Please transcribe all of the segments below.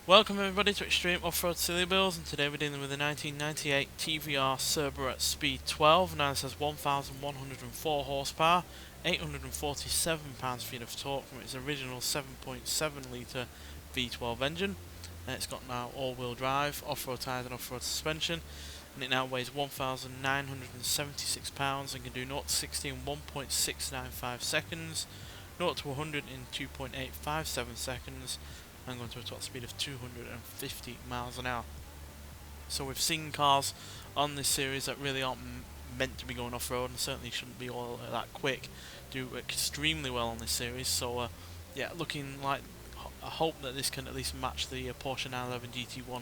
Welcome everybody to Extreme Offroad Silly Bills, and today we're dealing with the 1998 TVR Cerbera Speed 12. Now this has 1,104 horsepower, 847 pounds-feet of torque from its original 7.7 litre V12 engine. It's got now all-wheel drive, off-road tyres and off-road suspension, and it now weighs 1,976 pounds and can do 0 to 60 in 1.695 seconds, 0 to 100 in 2.857 seconds, and going to a top speed of 250 miles an hour. So we've seen cars on this series that really aren't meant to be going off-road, and certainly shouldn't be all that quick, do extremely well on this series. So yeah, looking like I hope that this can at least match the Porsche 911 GT1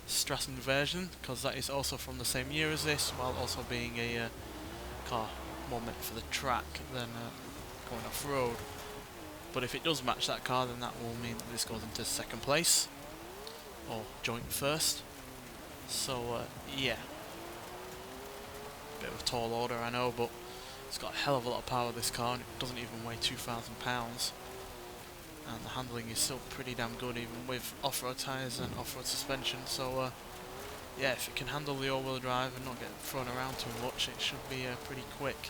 Strassen version, because that is also from the same year as this, while also being a car more meant for the track than going off-road. But if it does match that car, then that will mean that this goes into second place, or joint first. So yeah, bit of a tall order I know, but it's got a hell of a lot of power, this car, and it doesn't even weigh 2,000 pounds. And the handling is still pretty damn good, even with off-road tyres and off-road suspension. So yeah, if it can handle the all-wheel drive and not get thrown around too much, it should be pretty quick.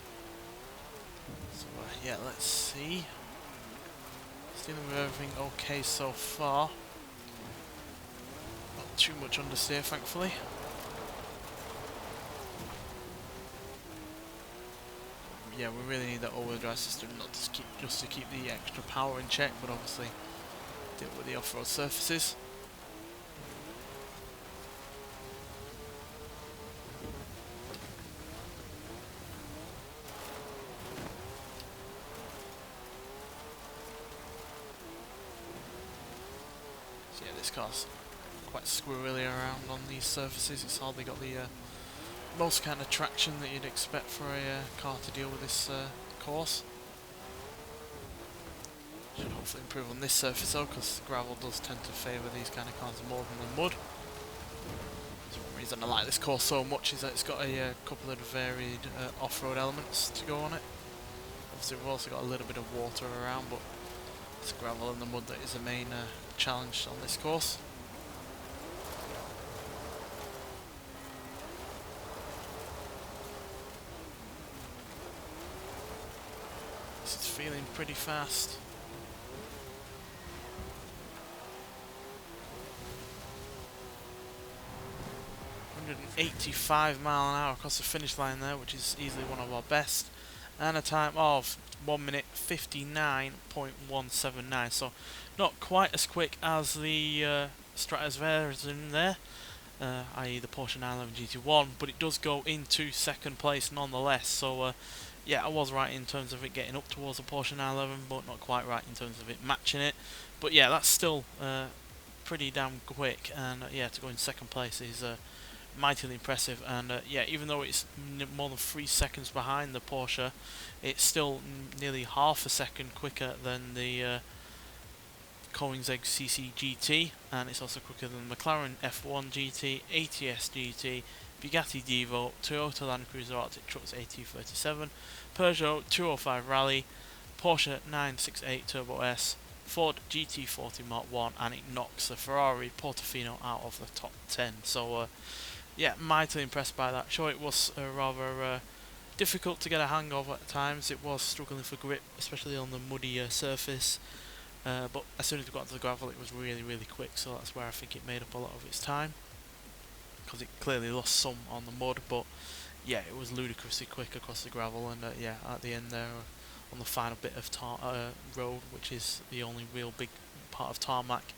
So yeah, let's see. Dealing with everything okay so far. Not too much understeer, thankfully. Yeah, we really need that all-wheel drive system, not just to keep the extra power in check, but obviously deal with the off-road surfaces. So yeah, this car's quite squirrely around on these surfaces. It's hardly got the most kind of traction that you'd expect for a car to deal with this course. Should hopefully improve on this surface though, because gravel does tend to favour these kind of cars more than the mud. So one reason I like this course so much is that it's got a couple of varied off-road elements to go on it. Obviously we've also got a little bit of water around, but it's gravel and the mud that is the main challenge on this course. This is feeling pretty fast. .85 mile an hour across the finish line there, which is easily one of our best, and a time of 1 minute 59.179. So not quite as quick as the Cerbera in there, i.e. the Porsche 911 GT1, but it does go into second place nonetheless. So yeah, I was right in terms of it getting up towards the Porsche 911, but not quite right in terms of it matching it. But yeah, that's still pretty damn quick, and yeah, to go in second place is mightily impressive. And yeah, even though it's more than 3 seconds behind the Porsche, it's still nearly half a second quicker than the Koenigsegg CC GT, and it's also quicker than the McLaren F1 GT, ATS GT, Bugatti Divo, Toyota Land Cruiser Arctic Trucks AT37, Peugeot 205 Rally, Porsche 968 Turbo S, Ford GT40 Mark 1, and it knocks the Ferrari Portofino out of the top 10. So yeah, mightily impressed by that. Sure, it was rather difficult to get a hang of at times. It was struggling for grip, especially on the muddy surface. But as soon as we got to the gravel, it was really, really quick. So that's where I think it made up a lot of its time, because it clearly lost some on the mud. But yeah, it was ludicrously quick across the gravel. And yeah, at the end there, on the final bit of road, which is the only real big part of tarmac,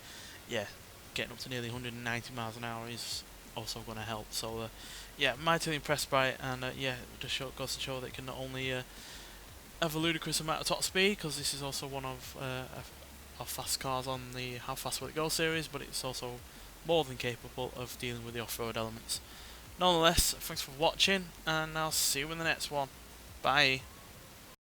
yeah, getting up to nearly 190 miles an hour is also going to help. So yeah, mightily impressed by it, and yeah, it just goes to show that it can not only have a ludicrous amount of top speed, because this is also one of our fast cars on the How Fast Will It Go series, but it's also more than capable of dealing with the off-road elements. Nonetheless, thanks for watching, and I'll see you in the next one. Bye.